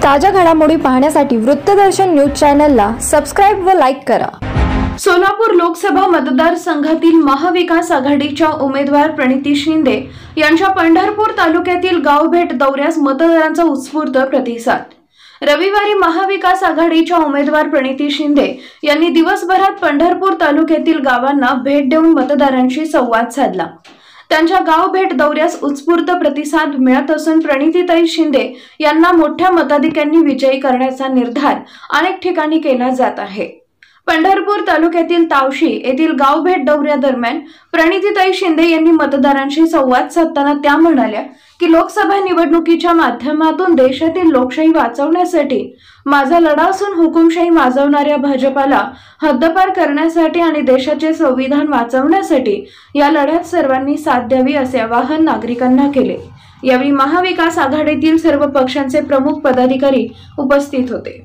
ताज्या घडामोडी पाहण्यासाठी वृत्तदर्शन न्यूज चॅनलला सबस्क्राइब व लाईक करा। सोलापूर लोकसभा मतदारसंघातील महाविकास आघाडीच्या उमेदवार प्रणिती शिंदे यांच्या पंढरपूर तालुक्यातील गावभेट दौऱ्यास मतदारांचा उत्स्फूर्त प्रतिसाद। रविवारी महाविकास आघाडीच्या उमेदवार प्रणिती शिंदे यांनी दिवसभरात पंढरपूर तालुक्यातील गावांना भेट देऊन मतदारांशी संवाद साधला। त्यांच्या गाव भेट दौऱ्यास उत्स्फूर्त प्रतिसाद मिळत असून प्रणितीताई शिंदे यांना मोठ्या मताधिक्यांनी विजयी करण्याचा निर्धार अनेक ठिकाणी केला जात आहे। पंढरपूर तालुक्यातील तावशी येथील गाव भेट दौऱ्यादरम्यान प्रणितीताई शिंदे यांनी मतदारांशी संवाद साधताना त्या म्हणाल्या की लोकसभा निवडणुकीच्या माध्यमातून देशातील लोकशाही वाचवण्यासाठी माझा लढा असून हुकुमशाही माजवणाऱ्या भाजपाला हद्दपार करण्यासाठी आणि देशाचे संविधान वाचवण्यासाठी या लढ्यात सर्वांनी साथ द्यावी असे आवाहन नागरिकांना केले। यावेळी महाविकास आघाडीतील सर्व पक्षांचे प्रमुख पदाधिकारी उपस्थित होते।